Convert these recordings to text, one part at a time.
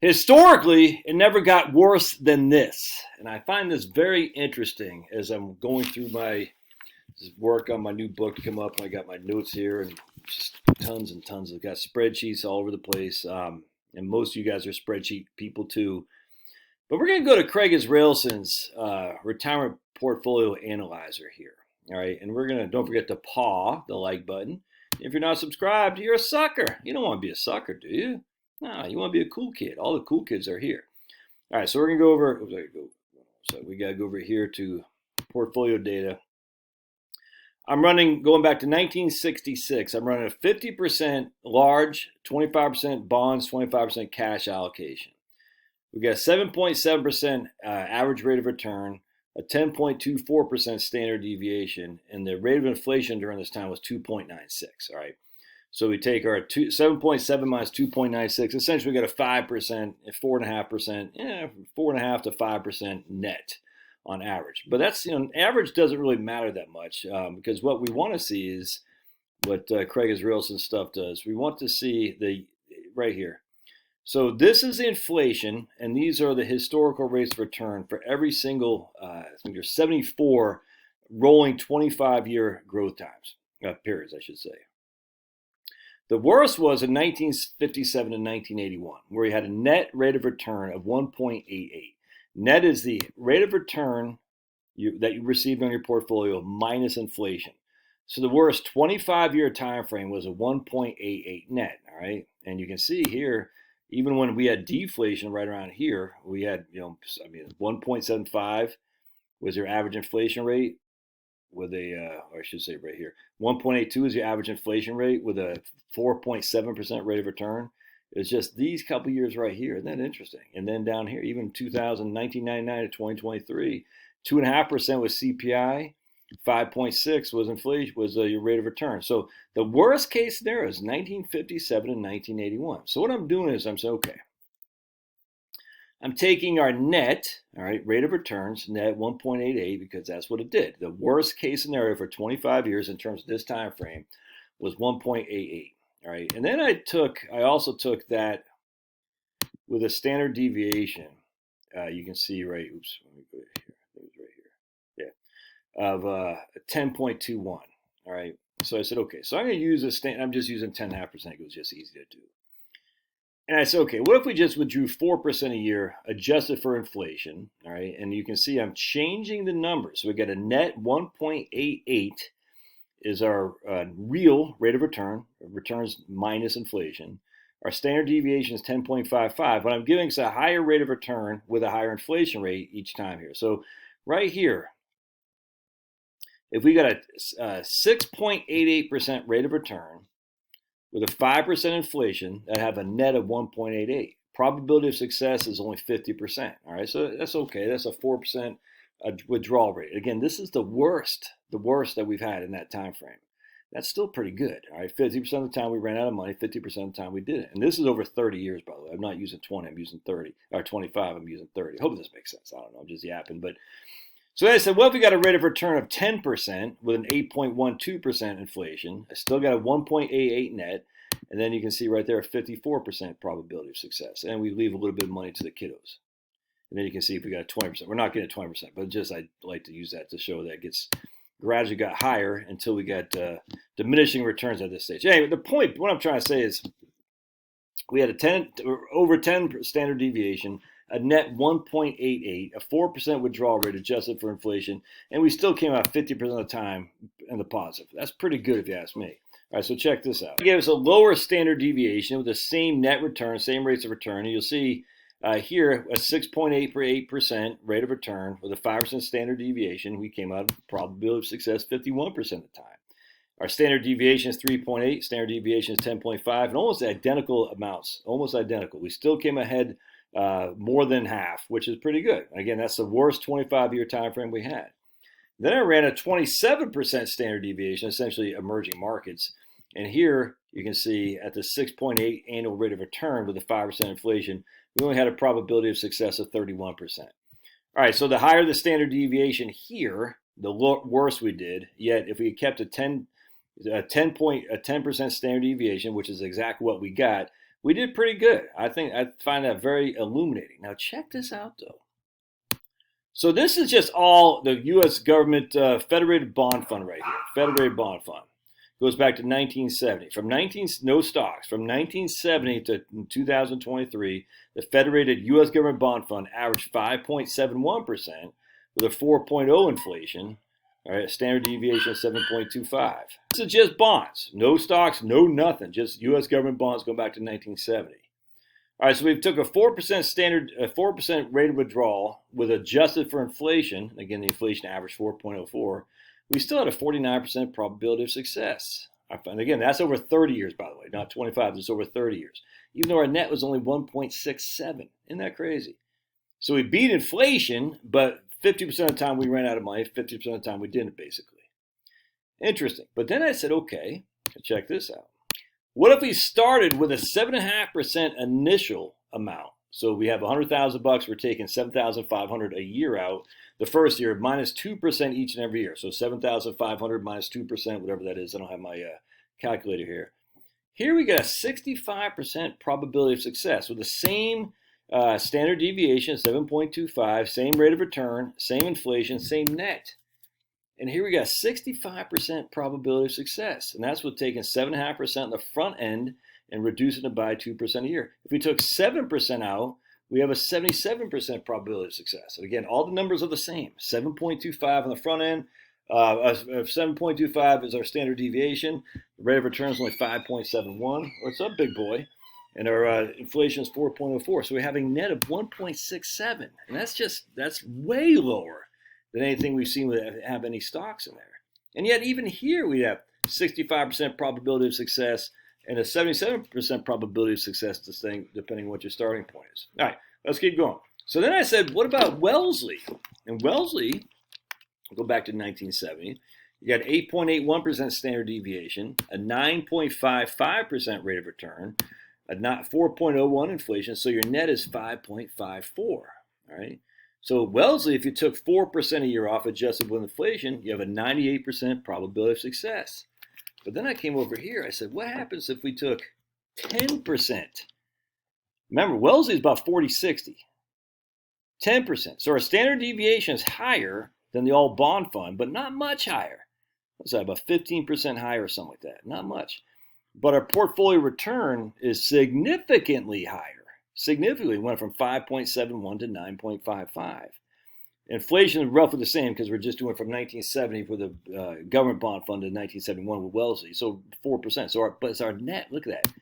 Historically, it never got worse than this. And I find this very interesting as I'm going through my work on my new book to come up. I got my notes here and just tons and tons. I've got spreadsheets all over the place. And most of you guys are spreadsheet people too. But we're going to go to Craig Israelson's retirement portfolio analyzer here. All right. And we're going to, don't forget to paw the like button. If you're not subscribed, you're a sucker. You don't want to be a sucker, do you? No, you want to be a cool kid. All the cool kids are here. All right, so we're going to go over, so we got to go over here to portfolio data. I'm running, going back to 1966, I'm running a 50% large, 25% bonds, 25% cash allocation. We got 7.7% average rate of return, a 10.24% standard deviation, and the rate of inflation during this time was 2.96, all right? So we take our 7.7 minus 2.96. Essentially, we got a 5%, 4.5%, 4.5 to 5% net on average. But that's, average doesn't really matter that much because what we want to see is what Craig Israelson's stuff does. We want to see the right here. So this is inflation, and these are the historical rates of return for every single, I think there's 74 rolling 25-year growth times, periods, I should say. The worst was in 1957 and 1981, where we had a net rate of return of 1.88. Net is the rate of return that you received on your portfolio minus inflation. So the worst 25-year time frame was a 1.88 net, all right? And you can see here, even when we had deflation right around here, we had, 1.75 was your average inflation rate with a, or I should say right here, 1.82 is your average inflation rate with a 4.7% rate of return. It's just these couple years right here. Isn't that interesting? And then down here, even 1999 to 2023, 2.5% was CPI, 5.6 was inflation, was your rate of return. So the worst case scenario is 1957 and 1981. So what I'm doing is I'm saying, okay, I'm taking our net, all right, rate of returns, net 1.88, because that's what it did. The worst case scenario for 25 years in terms of this time frame was 1.88, all right. And then I also took that with a standard deviation. You can see right, oops, let me put it here. I think it's right here. Yeah, of 10.21, all right. So I said, okay, so I'm going to use I'm just using 10.5% because it's just easy to do. And I said, okay, what if we just withdrew 4% a year, adjusted for inflation, all right? And you can see I'm changing the numbers. So we got a net 1.88 is our real rate of return, returns minus inflation. Our standard deviation is 10.55, but I'm giving us a higher rate of return with a higher inflation rate each time here. So right here, if we got a 6.88% rate of return, with a 5% inflation that have a net of 1.88. Probability of success is only 50%. All right, so that's okay. That's a 4% withdrawal rate. Again, this is the worst that we've had in that time frame. That's still pretty good. All right, 50% of the time we ran out of money, 50% of the time we didn't. And this is over 30 years, by the way. I'm not using 20, I'm using 30, or 25, I'm using 30. I hope this makes sense. I don't know, I'm just yapping. But so I said, well, if we got a rate of return of 10% with an 8.12% inflation, I still got a 1.88 net, and then you can see right there a 54% probability of success. And we leave a little bit of money to the kiddos. And then you can see if we got a 20%. We're not getting a 20%, but just I like to use that to show that it gets gradually got higher until we got diminishing returns at this stage. Anyway, the point, what I'm trying to say is we had over 10 standard deviation, a net 1.88, a 4% withdrawal rate adjusted for inflation, and we still came out 50% of the time in the positive. That's pretty good if you ask me. All right, so check this out. It gave us a lower standard deviation with the same net return, same rates of return. And you'll see here a 6.88% rate of return with a 5% standard deviation. We came out of probability of success 51% of the time. Our standard deviation is 3.8, standard deviation is 10.5, and almost identical amounts, almost identical. We still came ahead more than half, which is pretty good. Again, that's the worst 25-year time frame we had. Then I ran a 27% standard deviation, essentially emerging markets. And here you can see at the 6.8 annual rate of return with a 5% inflation, we only had a probability of success of 31%. All right, so the higher the standard deviation here, the worse we did. Yet if we kept a 10% standard deviation, which is exactly what we got, We did pretty good. I find that very illuminating. Now check this out though. So this is just all the U.S. government Federated Bond Fund right here. Federated Bond Fund goes back to 1970. No stocks. From 1970 to 2023, the Federated U.S. Government Bond Fund averaged 5.71% with a 4.0 inflation. All right, a standard deviation of 7.25. This is just bonds. No stocks, no nothing. Just U.S. government bonds going back to 1970. All right, so we took a 4% rate of withdrawal with adjusted for inflation. Again, the inflation averaged 4.04. We still had a 49% probability of success. And again, that's over 30 years, by the way, not 25. It's over 30 years. Even though our net was only 1.67. Isn't that crazy? So we beat inflation, but 50% of the time we ran out of money. 50% of the time we didn't, basically. Interesting. But then I said, okay, check this out. What if we started with a 7.5% initial amount? So we have $100,000. We're taking $7,500 a year out. The first year, minus 2% each and every year. So $7,500 minus 2%, whatever that is. I don't have my calculator here. Here we got a 65% probability of success with the same standard deviation, 7.25, same rate of return, same inflation, same net. And here we got 65% probability of success. And that's with taking 7.5% on the front end and reducing it by 2% a year. If we took 7% out, we have a 77% probability of success. And again, all the numbers are the same. 7.25 on the front end. 7.25 is our standard deviation. The rate of return is only 5.71. What's up, big boy? And our inflation is 4.04. So we're having net of 1.67. And that's way lower than anything we've seen that have any stocks in there. And yet even here we have 65% probability of success and a 77% probability of success to thing, depending on what your starting point is. All right, let's keep going. So then I said, what about Wellesley? And Wellesley, I'll go back to 1970, you got 8.81% standard deviation, a 9.55% rate of return, a 4.01 inflation, so your net is 5.54, all right? So Wellesley, if you took 4% a year off adjusted with inflation, you have a 98% probability of success. But then I came over here, I said, what happens if we took 10%? Remember, Wellesley is about 40-60. 10%. So our standard deviation is higher than the all bond fund, but not much higher. What's that, about 15% higher or something like that? Not much. But our portfolio return is significantly higher. Significantly went from 5.71 to 9.55. Inflation is roughly the same because we're just doing from 1970 for the government bond fund to 1971 with Wellesley. So 4%. But it's our net. Look at that.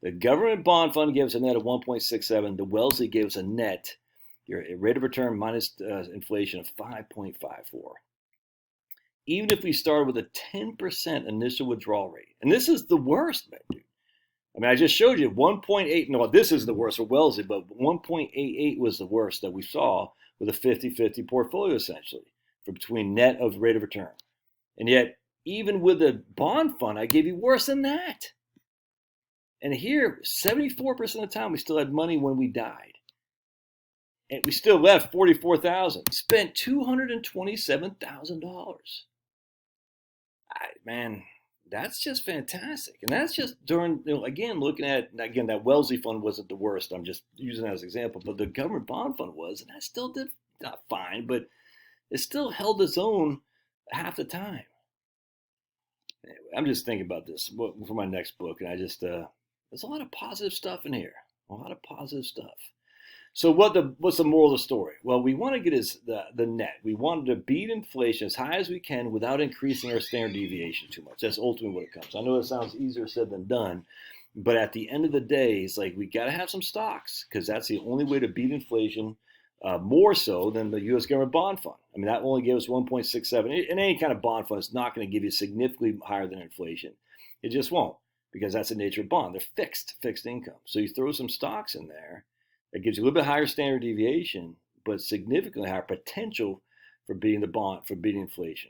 The government bond fund gave us a net of 1.67. The Wellesley gave us a net, your rate of return minus inflation of 5.54. Even if we started with a 10% initial withdrawal rate. And this is the worst, man, dude. I mean, I just showed you 1.8. No, this is the worst for Wellesley, but 1.88 was the worst that we saw with a 50-50 portfolio, essentially, for between net of rate of return. And yet, even with the bond fund, I gave you worse than that. And here, 74% of the time, we still had money when we died. And we still left $44,000. Spent $227,000. Man, that's just fantastic. And that's just during, again, looking at, again, that Wellesley fund wasn't the worst. I'm just using that as an example. But the government bond fund was, and that still did not fine, but it still held its own half the time. Anyway, I'm just thinking about this for my next book. And I just, there's a lot of positive stuff in here. A lot of positive stuff. So what's the moral of the story? Well, we want to get the net. We wanted to beat inflation as high as we can without increasing our standard deviation too much. That's ultimately what it comes. I know it sounds easier said than done, but at the end of the day, it's like we got to have some stocks because that's the only way to beat inflation, more so than the U.S. government bond fund. I mean, that only gave us 1.67. And any kind of bond fund is not going to give you significantly higher than inflation. It just won't because that's the nature of bond. They're fixed income. So you throw some stocks in there. It gives you a little bit higher standard deviation, but significantly higher potential for beating the bond, for beating inflation.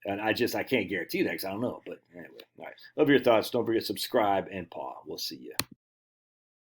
And I can't guarantee that because I don't know. But anyway, all right. Love your thoughts. Don't forget to subscribe and paw. We'll see you.